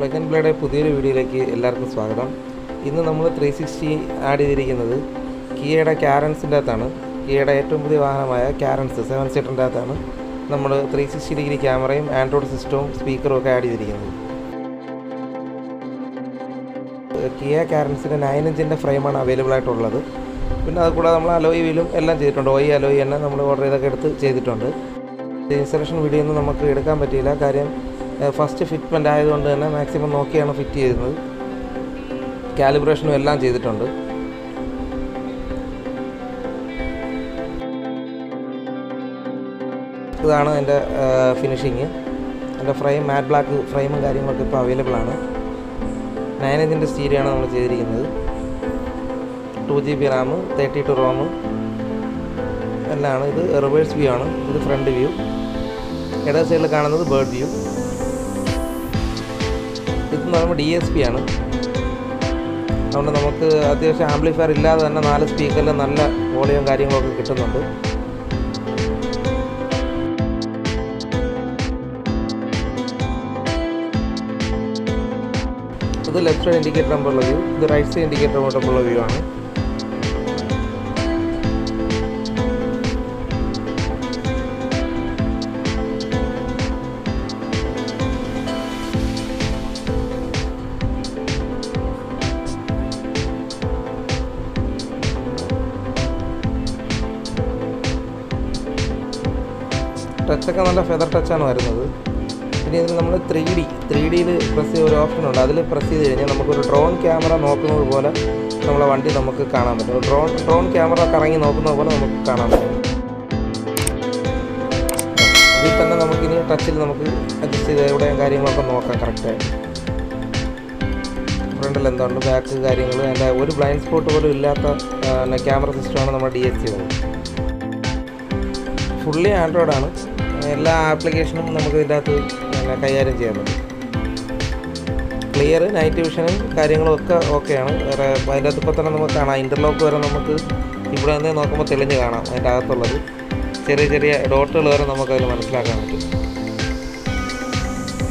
Plug and പ്ലേയുടെ പുതിയൊരു വീഡിയോയിലേക്ക് എല്ലാവർക്കും സ്വാഗതം. ഇന്ന് നമ്മൾ 360 ആഡ് ചെയ്തിരിക്കുന്നത് കിയയുടെ കാരൻസിൻ്റെ അകത്താണ്. കിയയുടെ ഏറ്റവും പുതിയ വാഹനമായ കാരൻസ് 7 സീറ്ററിൻ്റെ അകത്താണ് നമ്മൾ 360 ഡിഗ്രി ക്യാമറയും ആൻഡ്രോയിഡ് സിസ്റ്റവും സ്പീക്കറും ഒക്കെ ആഡ് ചെയ്തിരിക്കുന്നത്. കിയ കാരൻസിൻ്റെ 9 ഇഞ്ചിൻ്റെ ഫ്രെയിമാണ് അവൈലബിൾ ആയിട്ടുള്ളത്. പിന്നെ അതുകൂടാതെ നമ്മൾ അലോയ് വീലും എല്ലാം ചെയ്തിട്ടുണ്ട്. അലോയ് തന്നെ നമ്മൾ ഓർഡർ ചെയ്തൊക്കെ എടുത്ത് ചെയ്തിട്ടുണ്ട്. ഇൻസ്റ്റലേഷൻ വീഡിയോ ഒന്നും നമുക്ക് എടുക്കാൻ പറ്റിയില്ല, കാര്യം ഫസ്റ്റ് ഫിറ്റ്മെൻ്റ് ആയതുകൊണ്ട് തന്നെ മാക്സിമം നോക്കിയാണ് ഫിറ്റ് ചെയ്യുന്നത്. കാലിബ്രേഷനും എല്ലാം ചെയ്തിട്ടുണ്ട്. ഇതാണ് എൻ്റെ ഫിനിഷിങ്. എൻ്റെ ഫ്രെയിം മാറ്റ് ബ്ലാക്ക് ഫ്രെയിമും കാര്യങ്ങളൊക്കെ ഇപ്പോൾ അവൈലബിൾ ആണ്. 9 ഇഞ്ചിൻ്റെ സ്റ്റീരിയാണ് നമ്മൾ ചെയ്തിരിക്കുന്നത്. 2 GB റാം, 32 ROM എല്ലാം. ഇത് റിവേഴ്സ് വ്യൂ ആണ്, ഇത് ഫ്രണ്ട് വ്യൂ. ഇടത് സൈഡിൽ കാണുന്നത് ബേർഡ് വ്യൂ. ഇതെന്ന് പറയുമ്പോൾ DSP ആണ്. അതുകൊണ്ട് നമുക്ക് അത്യാവശ്യം ആംപ്ലിഫയർ ഇല്ലാതെ തന്നെ 4 സ്പീക്കറിൽ നല്ല വോളിയം കാര്യങ്ങളൊക്കെ കിട്ടുന്നുണ്ട്. ഇത് ലെഫ്റ്റ് സൈഡ് ഇൻഡിക്കേറ്റർ നമ്പറുള്ള വ്യൂ, ഇത് റൈറ്റ് സൈഡ് ഇൻഡിക്കേറ്റർ നമ്പറുള്ള വ്യൂ ആണ്. ടച്ചൊക്കെ നല്ല ഫെദർ ടച്ചാണ് വരുന്നത്. ഇനി ഇതിൽ നമ്മൾ 3Dയിൽ പ്രസ് ചെയ്ത ഒരു ഓപ്ഷൻ ഉണ്ട്. അതിൽ പ്രസ് ചെയ്ത് കഴിഞ്ഞാൽ നമുക്കൊരു ഡ്രോൺ ക്യാമറ നോക്കുന്നത് പോലെ നമ്മളെ വണ്ടി നമുക്ക് കാണാൻ പറ്റും. ഡ്രോൺ ക്യാമറ കറങ്ങി നോക്കുന്നത് പോലെ നമുക്ക് കാണാൻ പറ്റും. ഇതിൽ തന്നെ നമുക്കിനി ടച്ചിൽ നമുക്ക് അഡ്ജസ്റ്റ് ചെയ്ത് എവിടെയും കാര്യങ്ങളൊക്കെ നോക്കാം കറക്റ്റായിട്ട്. ഫ്രണ്ടിൽ എന്തുണ്ട്, ബാക്ക് കാര്യങ്ങൾ, അതിൻ്റെ ഒരു ബ്ലൈൻഡ് സ്പോട്ട് പോലും ഇല്ലാത്ത ക്യാമറ സിസ്റ്റമാണ് നമ്മൾ DSC ചെയ്യുന്നത്. ഫുള്ളി ആൻഡ്രോയിഡാണ്. എല്ലാ ആപ്ലിക്കേഷനും നമുക്ക് ഇതിൻ്റെ അകത്ത് കൈകാര്യം ചെയ്യാൻ പറ്റും. ക്ലിയർ, നൈറ്റ് വിഷനും കാര്യങ്ങളും ഒക്കെ ഓക്കെയാണ്. വേറെ അതിൻ്റെ അകത്ത് ഇപ്പോൾ തന്നെ നമുക്ക് കാണാം, ഇൻ്റർലോക്ക് വരെ നമുക്ക് ഇവിടെ നിന്ന് നോക്കുമ്പോൾ തെളിഞ്ഞ് കാണാം. അതിൻ്റെ അകത്തുള്ളത് ചെറിയ ചെറിയ ഡോട്ടുകൾ വരെ നമുക്കതിൽ മനസ്സിലാക്കാൻ പറ്റും.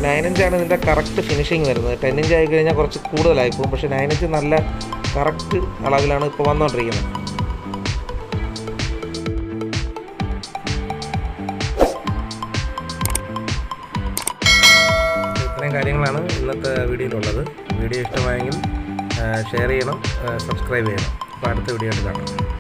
9 ഇഞ്ചാണ് ഇതിൻ്റെ കറക്റ്റ് ഫിനിഷിങ് വരുന്നത്. 10 ഇഞ്ച് ആയി കഴിഞ്ഞാൽ കുറച്ച് കൂടുതലായിപ്പോകും. പക്ഷേ 9 ഇഞ്ച് നല്ല കറക്റ്റ് അളവിലാണ് ഇപ്പോൾ വന്നുകൊണ്ടിരിക്കുന്നത്. ഇത്രയും കാര്യങ്ങളാണ് ഇന്നത്തെ വീഡിയോയിലുള്ളത്. വീഡിയോ ഇഷ്ടമായെങ്കിൽ ഷെയർ ചെയ്യണം, സബ്സ്ക്രൈബ് ചെയ്യണം. അപ്പോൾ അടുത്ത വീഡിയോ കാണാം.